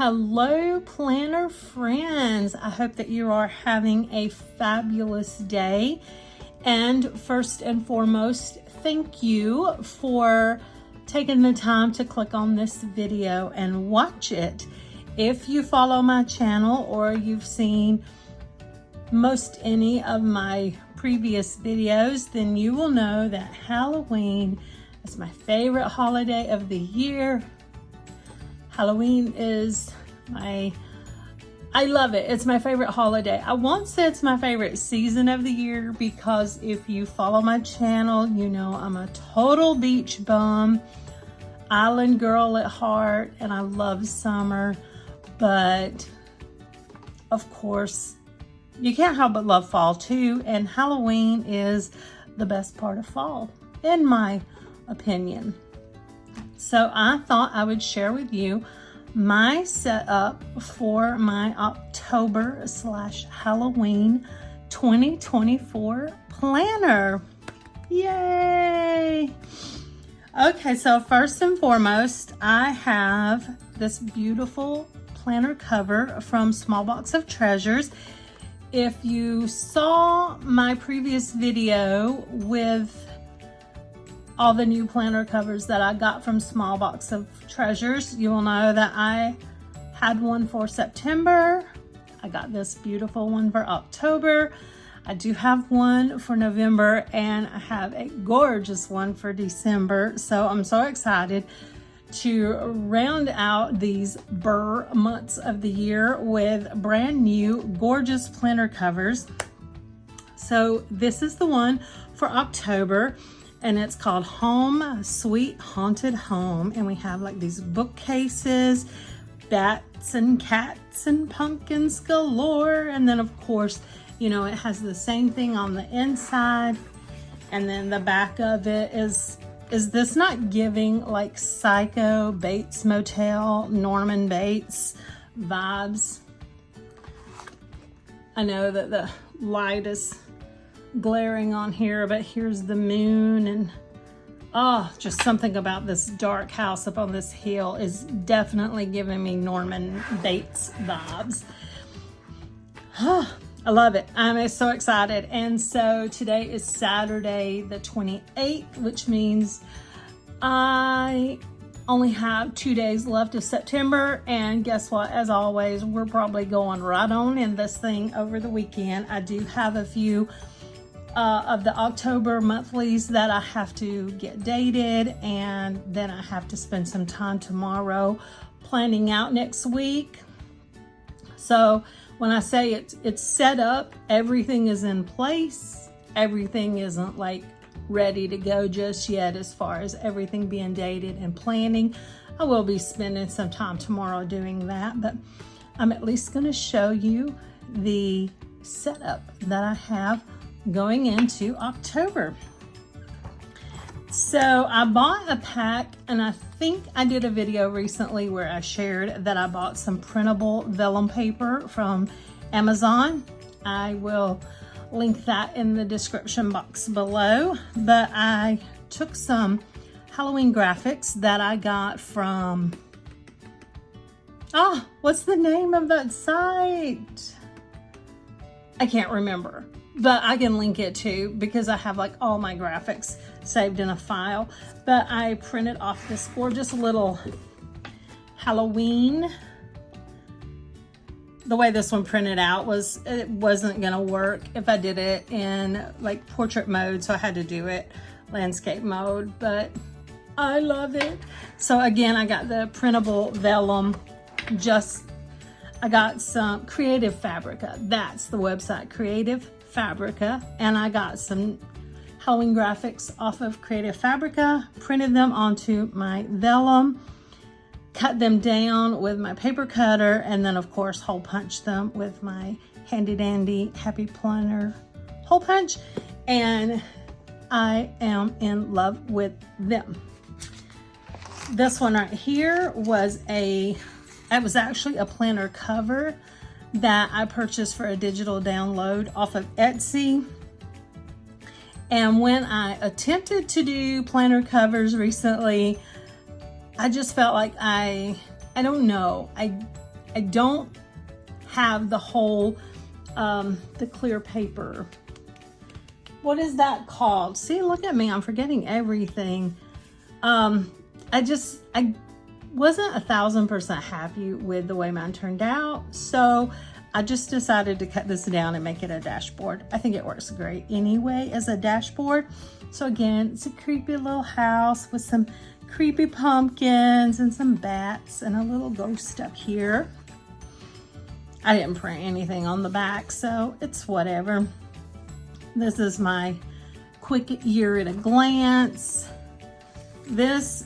Hello, planner friends. I hope that you are having a fabulous day. And first and foremost, thank you for taking the time to click on this video and watch it. If you follow my channel or you've seen most any of my previous videos, then you will know that Halloween is my favorite holiday of the year. Halloween is I love it. It's my favorite holiday. I won't say it's my favorite season of the year because if you follow my channel, you know I'm a total beach bum, island girl at heart, and I love summer. But of course, you can't help but love fall too, and Halloween is the best part of fall, in my opinion. So I thought I would share with you my setup for my October/Halloween 2024 planner. Yay! Okay, so first and foremost, I have this beautiful planner cover from Small Box of Treasures. If you saw my previous video with all the new planner covers that I got from Small Box of Treasures, you will know that I had one for September. I got this beautiful one for October. I do have one for November, and I have a gorgeous one for December. So I'm so excited to round out these burr months of the year with brand new gorgeous planner covers. So this is the one for October, and it's called Home Sweet Haunted Home. And we have like these bookcases, bats and cats and pumpkins galore. And then of course, you know, it has the same thing on the inside. And then the back of it is this not giving like Psycho, Bates Motel, Norman Bates vibes? I know that the light is glaring on here, but here's the moon, and just something about this dark house up on this hill is definitely giving me Norman Bates vibes. I love it. I'm so excited. And so today is Saturday the 28th, which means I only have 2 days left of September. And guess what? As always, we're probably going right on in this thing over the weekend. I do have a few of the October monthlies that I have to get dated, and then I have to spend some time tomorrow planning out next week. So when I say it's set up, everything is in place. Everything isn't like ready to go just yet as far as everything being dated and planning. I will be spending some time tomorrow doing that, but I'm at least going to show you the setup that I have going into October. So I bought a pack, and I think I did a video recently where I shared that I bought some printable vellum paper from Amazon. I will link that in the description box below. But I took some Halloween graphics that I got from, what's the name of that site? I can't remember, but I can link it too because I have like all my graphics saved in a file. But I printed off this gorgeous little Halloween. The way this one printed out it wasn't gonna work if I did it in like portrait mode, so I had to do it landscape mode, but I love it. So again, I got the printable vellum. I got some Creative Fabrica. That's the website, Creative Fabrica. And I got some Halloween graphics off of Creative Fabrica, printed them onto my vellum, cut them down with my paper cutter, and then of course hole punch them with my handy dandy Happy Planner hole punch. And I am in love with them. This one right here was actually a planner cover that I purchased for a digital download off of Etsy. And when I attempted to do planner covers recently, I just felt like I don't know. I don't have the whole, the clear paper. What is that called? See, look at me, I'm forgetting everything. I wasn't 1000% happy with the way mine turned out. So I just decided to cut this down and make it a dashboard. I think it works great anyway as a dashboard. So again, it's a creepy little house with some creepy pumpkins and some bats and a little ghost up here. I didn't print anything on the back, so it's whatever. This is my quick year at a glance. This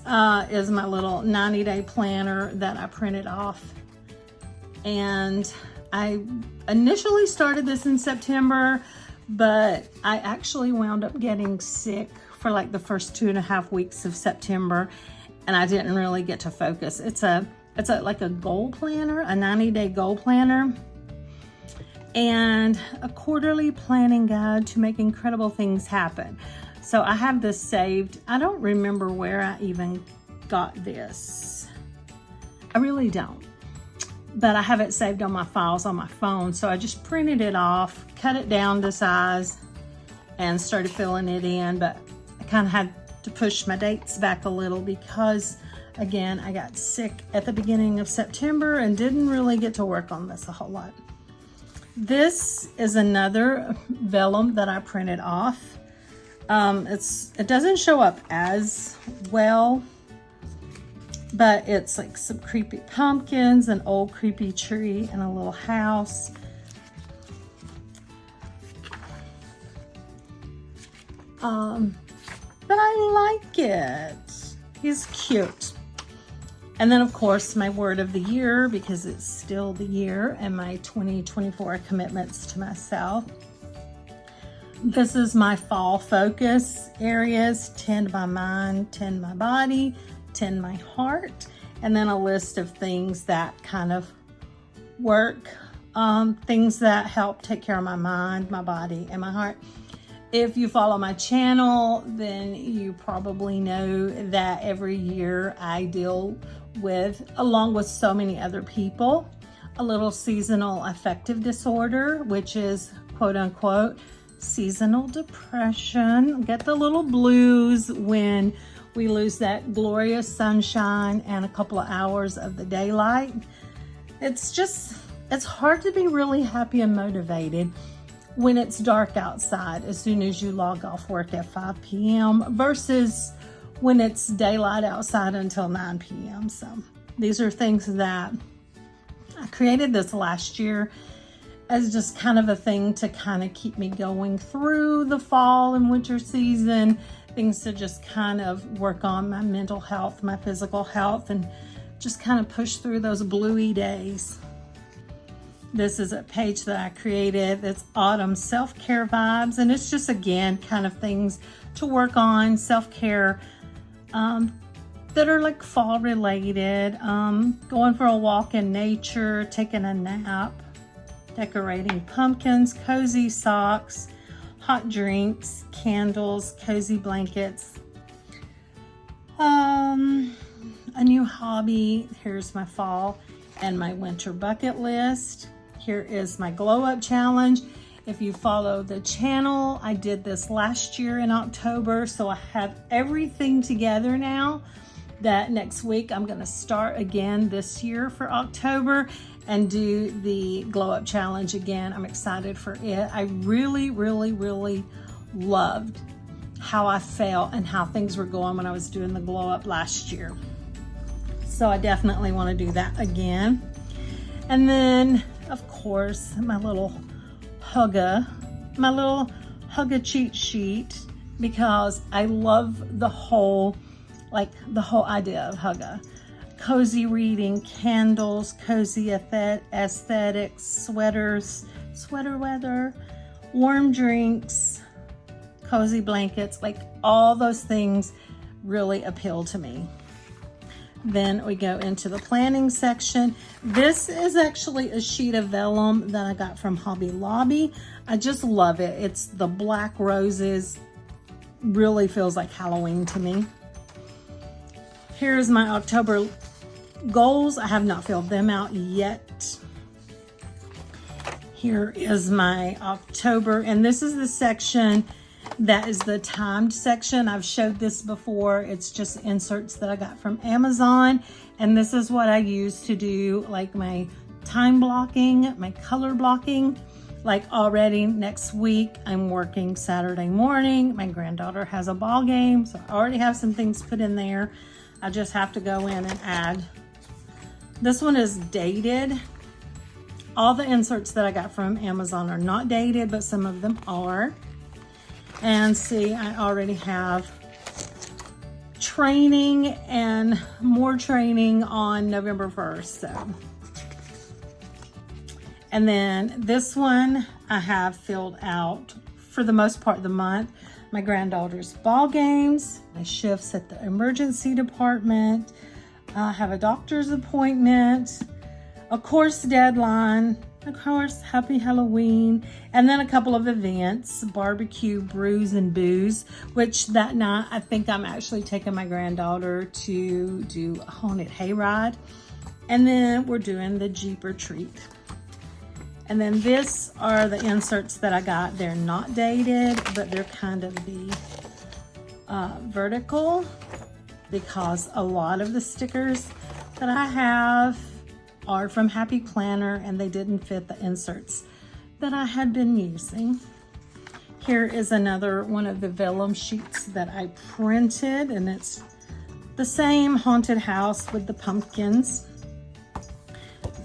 is my little 90-day planner that I printed off. And I initially started this in September, but I actually wound up getting sick for like the first 2.5 weeks of September, and I didn't really get to focus. It's like a goal planner, a 90-day goal planner, and a quarterly planning guide to make incredible things happen. So I have this saved. I don't remember where I even got this. I really don't. But I have it saved on my files on my phone. So I just printed it off, cut it down to size, and started filling it in. But I kind of had to push my dates back a little because, again, I got sick at the beginning of September and didn't really get to work on this a whole lot. This is another vellum that I printed off. It doesn't show up as well, but it's like some creepy pumpkins, an old creepy tree, and a little house. But I like it. He's cute. And then, of course, my word of the year, because it's still the year, and my 2024 commitments to myself. This is my fall focus areas: tend my mind, tend my body, tend my heart, and then a list of things that kind of work, things that help take care of my mind, my body, and my heart. If you follow my channel, then you probably know that every year I deal with, along with so many other people, a little seasonal affective disorder, which is quote unquote seasonal depression. Get the little blues when we lose that glorious sunshine and a couple of hours of the daylight. It's hard to be really happy and motivated when it's dark outside as soon as you log off work at 5 p.m. versus when it's daylight outside until 9 p.m. So these are things that I created this last year as just kind of a thing to kind of keep me going through the fall and winter season, things to just kind of work on my mental health, my physical health, and just kind of push through those bluey days. This is a page that I created that's autumn self-care vibes, and it's just, again, kind of things to work on, self-care, that are like fall related, going for a walk in nature, taking a nap, decorating pumpkins, cozy socks, hot drinks, candles, cozy blankets, a new hobby. Here's my fall and my winter bucket list. Here is my glow up challenge. If you follow the channel, I did this last year in October, so I have everything together now that next week I'm gonna start again this year for October and do the glow up challenge again. I'm excited for it. I really, really, really loved how I felt and how things were going when I was doing the glow up last year. So I definitely wanna do that again. And then, of course, my little hugga cheat sheet, because I love the whole idea of hugga. Cozy reading, candles, cozy aesthetics, sweaters, sweater weather, warm drinks, cozy blankets, like all those things really appeal to me. Then we go into the planning section. This is actually a sheet of vellum that I got from Hobby Lobby. I just love it. It's the black roses. Really feels like Halloween to me. Here's my October goals, I have not filled them out yet. Here is my October, and this is the section that is the timed section. I've showed this before. It's just inserts that I got from Amazon, and this is what I use to do like my time blocking, my color blocking. Like already next week, I'm working Saturday morning. My granddaughter has a ball game, so I already have some things put in there. I just have to go in and add. This one is dated. All the inserts that I got from Amazon are not dated, but some of them are. And see, I already have training and more training on November 1st, so. And then this one I have filled out for the most part of the month. My granddaughter's ball games, my shifts at the emergency department, I have a doctor's appointment, a course deadline, of course, happy Halloween, and then a couple of events, barbecue, brews, and booze, which that night I think I'm actually taking my granddaughter to do a haunted hayride. And then we're doing the Jeep retreat. And then this are the inserts that I got. They're not dated, but they're kind of the vertical, because a lot of the stickers that I have are from Happy Planner and they didn't fit the inserts that I had been using. Here is another one of the vellum sheets that I printed, and it's the same haunted house with the pumpkins.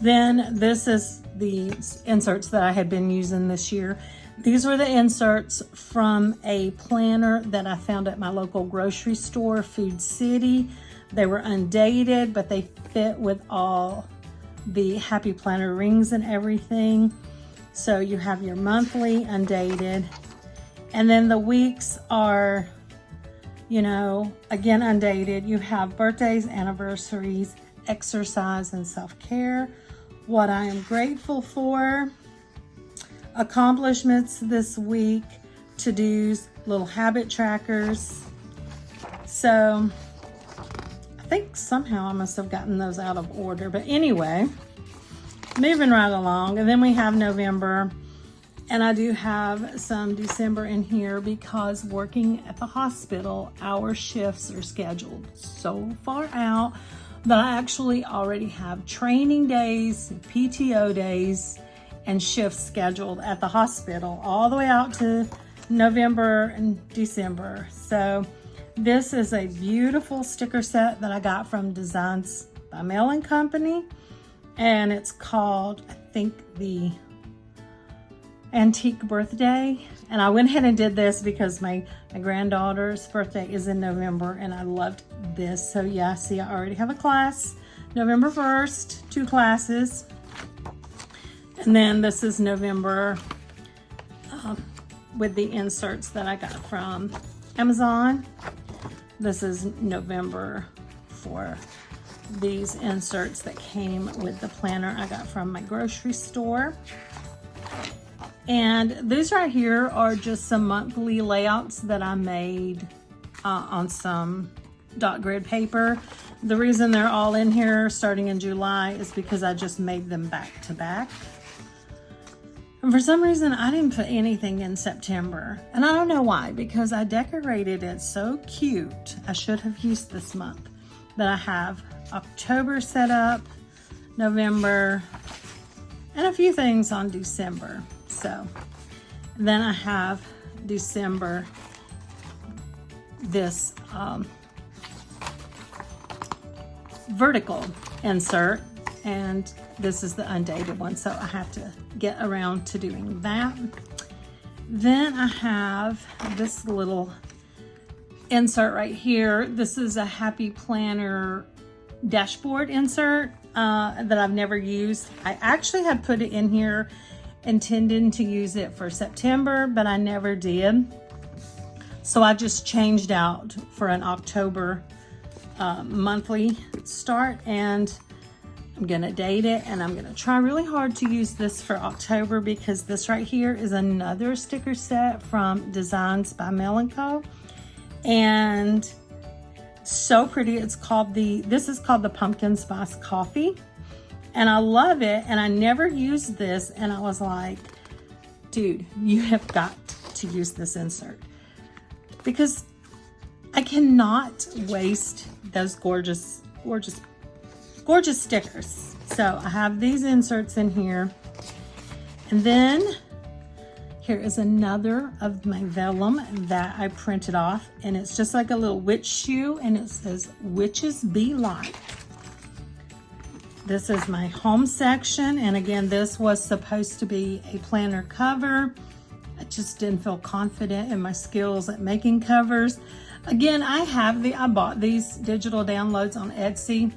Then this is the inserts that I had been using this year. These were the inserts from a planner that I found at my local grocery store, Food City. They were undated, but they fit with all the Happy Planner rings and everything. So you have your monthly undated, and then the weeks are, you know, again undated. You have birthdays, anniversaries, exercise, and self-care, what I am grateful for, accomplishments this week, to-dos, little habit trackers. So I think somehow I must have gotten those out of order, but anyway, moving right along. And then we have November, and I do have some December in here because working at the hospital, our shifts are scheduled so far out that I actually already have training days, PTO days, and shifts scheduled at the hospital all the way out to November and December. So this is a beautiful sticker set that I got from Designs by Mail & Company, and it's called, I think, the Antique Birthday. And I went ahead and did this because my granddaughter's birthday is in November, and I loved this. So yeah, see, I already have a class November 1st, 2 classes. And then this is November with the inserts that I got from Amazon. This is November for these inserts that came with the planner I got from my grocery store. And these right here are just some monthly layouts that I made on some dot grid paper. The reason they're all in here starting in July is because I just made them back to back. And for some reason, I didn't put anything in September. And I don't know why, because I decorated it so cute. I should have used this month. But I have October set up, November, and a few things on December. So then I have December, this vertical insert, and this is the undated one, so I have to get around to doing that. Then I have this little insert right here. This is a Happy Planner dashboard insert that I've never used. I actually had put it in here intending to use it for September, but I never did. So I just changed out for an October monthly start, and I'm gonna date it, and I'm gonna try really hard to use this for October, because this right here is another sticker set from Designs by Mail & Co. And So pretty. This is called the pumpkin spice coffee, and I love it, and I never used this, and I was like, dude, you have got to use this insert, because I cannot waste those gorgeous stickers. So I have these inserts in here, and then here is another of my vellum that I printed off, and it's just like a little witch shoe, and it says "Witches Be Like." This is my home section, and again, this was supposed to be a planner cover. I just didn't feel confident in my skills at making covers. Again, I bought these digital downloads on Etsy,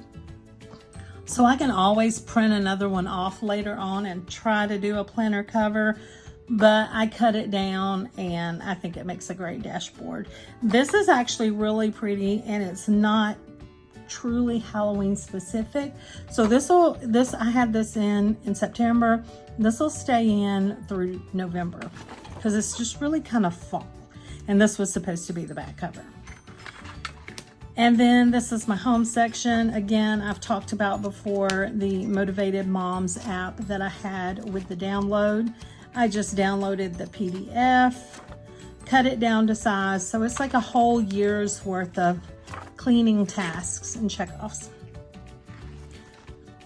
so I can always print another one off later on and try to do a planner cover. But I cut it down, and I think it makes a great dashboard. This is actually really pretty, and it's not truly Halloween specific. So I had this in September. This will stay in through November, because it's just really kind of fall. And this was supposed to be the back cover. And then this is my home section. Again, I've talked about before the Motivated Moms app that I had with the download. I just downloaded the PDF, cut it down to size, so it's like a whole year's worth of cleaning tasks and checkoffs.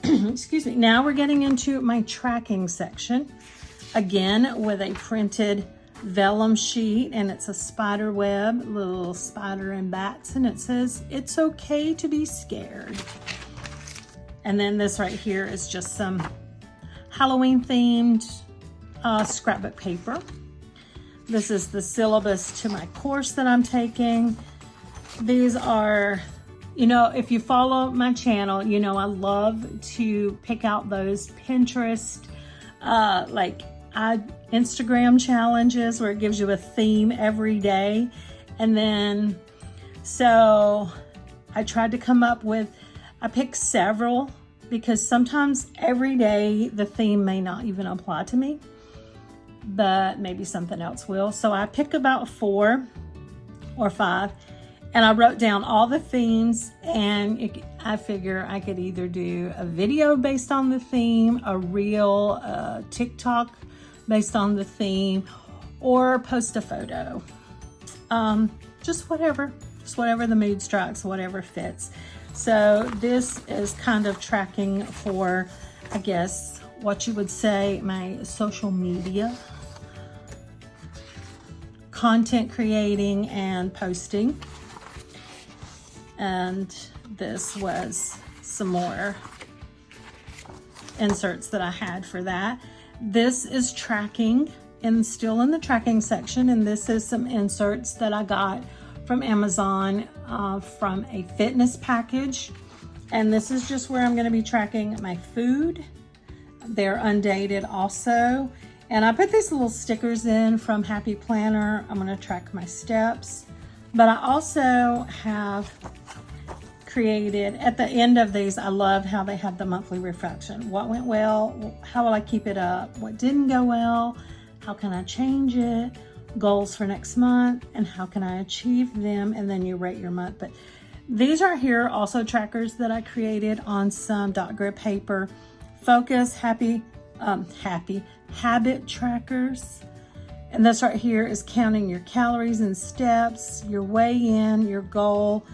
Excuse me. Now we're getting into my tracking section, again with a printed vellum sheet, and it's a spider web, little spider and bats, and it says, "It's okay to be scared." And then this right here is just some Halloween themed scrapbook paper. This is the syllabus to my course that I'm taking. These are, if you follow my channel, I love to pick out those Pinterest, Instagram challenges where it gives you a theme every day. And then, so I tried to come up with, I picked several, because sometimes every day the theme may not even apply to me, but maybe something else will. So I pick about 4 or 5, and I wrote down all the themes, and I figure I could either do a video based on the theme, a reel, TikTok based on the theme, or post a photo. Just whatever the mood strikes, whatever fits. So this is kind of tracking for, I guess, what you would say my social media content creating and posting. And this was some more inserts that I had for that. This is tracking, and still in the tracking section, and this is some inserts that I got from Amazon from a fitness package. And this is just where I'm going to be tracking my food. They're undated also. And I put these little stickers in from Happy Planner. I'm going to track my steps. But I also have created, at the end of these, I love how they have the monthly reflection. What went well? How will I keep it up? What didn't go well? How can I change it? Goals for next month, and how can I achieve them? And then you rate your month. But these are here also trackers that I created on some dot grid paper. Focus, habit trackers. And this right here is counting your calories and steps, your weigh-in, your goal,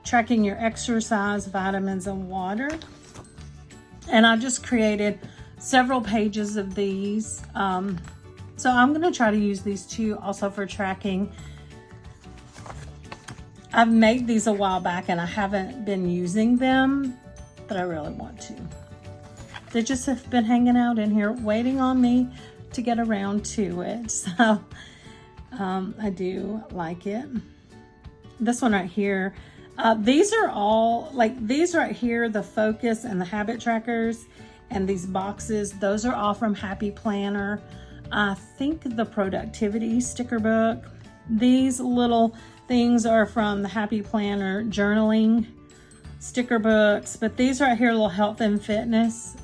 tracking your exercise, vitamins, and water. And I just created several pages of these. So I'm going to try to use these too also for tracking. I've made these a while back and I haven't been using them, but I really want to. They just have been hanging out in here waiting on me to get around to it. So I do like it. This one right here, these are all, these right here, the focus and the habit trackers and these boxes, those are all from Happy Planner. I think the productivity sticker book. These little things are from the Happy Planner journaling sticker books, but these right here, little health and fitness.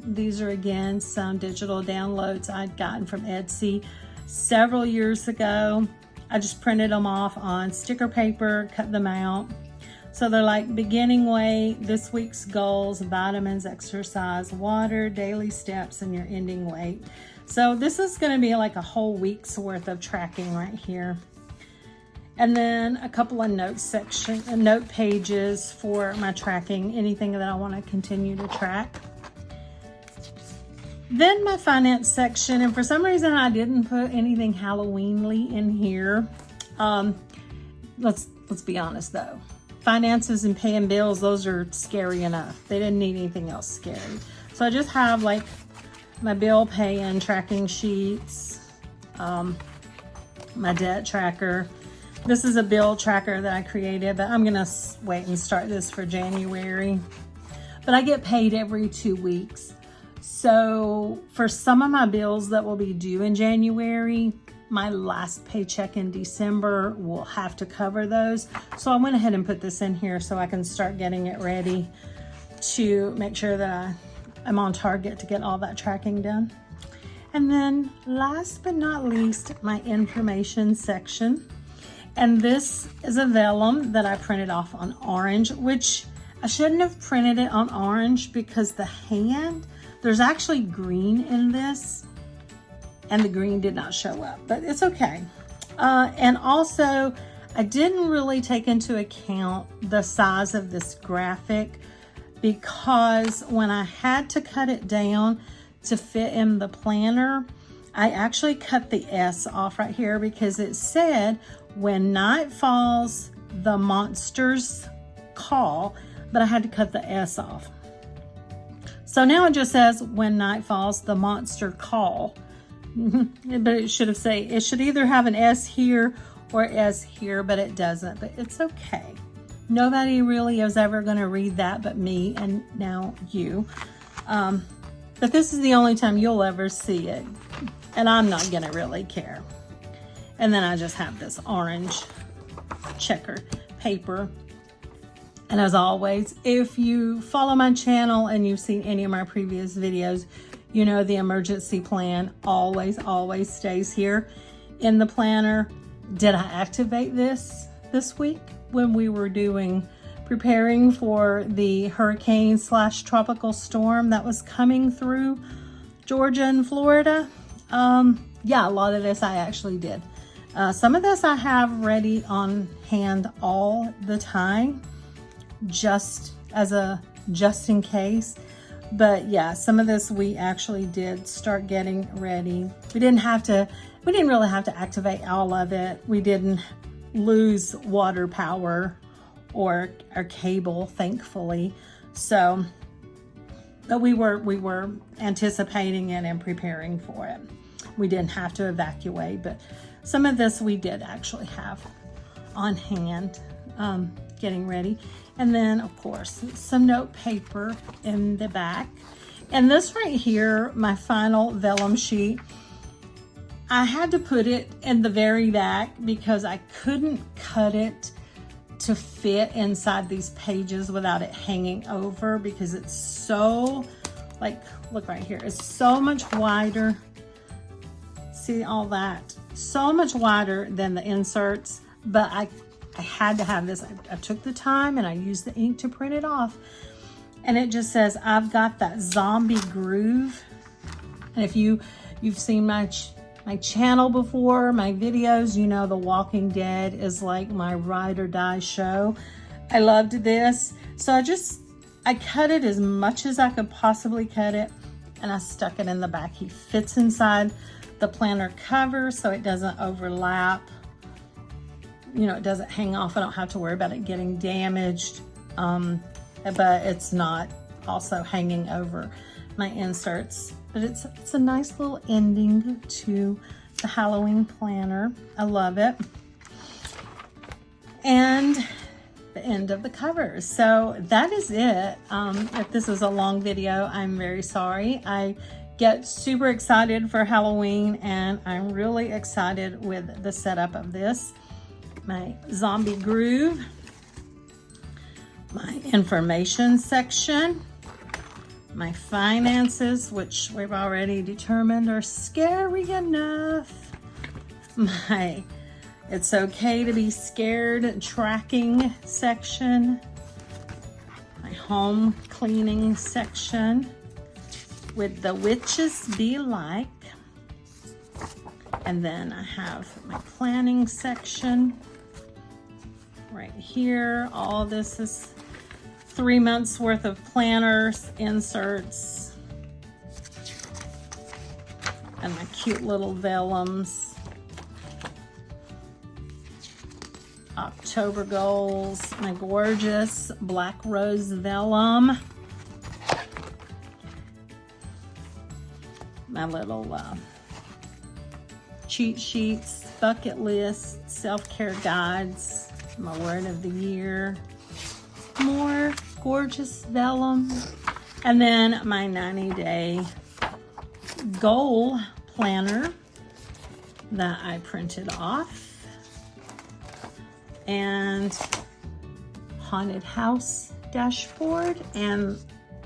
These are again some digital downloads I'd gotten from Etsy several years ago. I just printed them off on sticker paper, cut them out. So they're like beginning weight, this week's goals, vitamins, exercise, water, daily steps, and your ending weight. So this is going to be like a whole week's worth of tracking right here. And then a couple of note pages for my tracking, anything that I want to continue to track. Then my finance section, and for some reason I didn't put anything Halloween-y in here. Let's be honest though. Finances and paying bills, those are scary enough. They didn't need anything else scary. So I just have like my bill pay and tracking sheets, my debt tracker. This is a bill tracker that I created, but I'm gonna wait and start this for January. But I get paid every 2 weeks. So for some of my bills that will be due in January, my last paycheck in December will have to cover those. So I went ahead and put this in here so I can start getting it ready to make sure that I'm on target to get all that tracking done. And then last but not least, my information section. And this is a vellum that I printed off on orange, which I shouldn't have printed it on orange because the hand, there's actually green in this. And the green did not show up, but it's okay. And also, I didn't really take into account the size of this graphic because when I had to cut it down to fit in the planner, I actually cut the S off right here because it said, when night falls, the monsters call, but I had to cut the S off. So now it just says, when night falls, the monster call. But it should either have an S here or S here, but it doesn't, but it's okay. Nobody really is ever going to read that but me and now you. But this is the only time you'll ever see it, and I'm not going to really care. And then I just have this orange checker paper. And as always, if you follow my channel and you've seen any of my previous videos, you know the emergency plan always stays here in the planner. Did I activate this week when we were preparing for the hurricane/tropical storm that was coming through Georgia and Florida? Yeah, a lot of this I actually did. Some of this I have ready on hand all the time, just in case. But yeah, some of this we actually did start getting ready. We didn't really have to activate all of it. We didn't lose water power or our cable, thankfully. So, but we were anticipating it and preparing for it. We didn't have to evacuate, but some of this we did actually have on hand, getting ready. And then, of course, some note paper in the back. And this right here, my final vellum sheet, I had to put it in the very back because I couldn't cut it to fit inside these pages without it hanging over, because it's so, like, look right here, it's so much wider. See all that? So much wider than the inserts, but I had to have this. I took the time and I used the ink to print it off. And it just says, I've got that zombie groove. And if you've seen my channel before, my videos, you know The Walking Dead is like my ride or die show. I loved this. So I cut it as much as I could possibly cut it, and I stuck it in the back. He fits inside the planner cover so it doesn't overlap. You know, it doesn't hang off. I don't have to worry about it getting damaged, but it's not also hanging over my inserts. But it's a nice little ending to the Halloween planner. I love it. And the end of the cover. So that is it. If this is a long video, I'm very sorry. I get super excited for Halloween, and I'm really excited with the setup of this. My zombie groove, my information section, my finances, which we've already determined are scary enough, my It's okay to be scared tracking section. My home cleaning section with the witches be like. And then I have my planning section right here. All this is 3 months worth of planners, inserts, and my cute little vellums. October goals, my gorgeous black rose vellum. My little cheat sheets, bucket lists, self-care guides, my word of the year, more gorgeous vellum, and then my 90-day goal planner that I printed off, and haunted house dashboard, and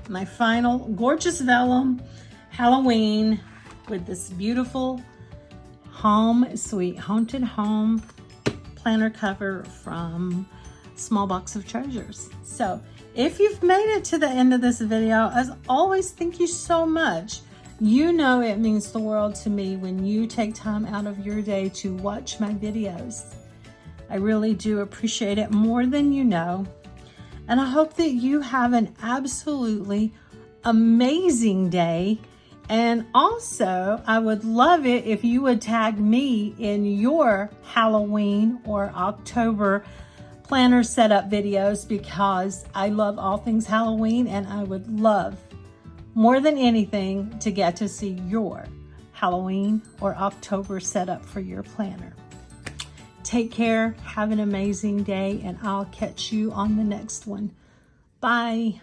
my final gorgeous vellum Halloween with this beautiful home sweet haunted home planner cover from Small Box of Treasures. So if you've made it to the end of this video, as always, thank you so much. You know it means the world to me when you take time out of your day to watch my videos. I really do appreciate it more than you know. And I hope that you have an absolutely amazing day. And also, I would love it if you would tag me in your Halloween or October planner setup videos, because I love all things Halloween, and I would love more than anything to get to see your Halloween or October setup for your planner. Take care, have an amazing day, and I'll catch you on the next one. Bye.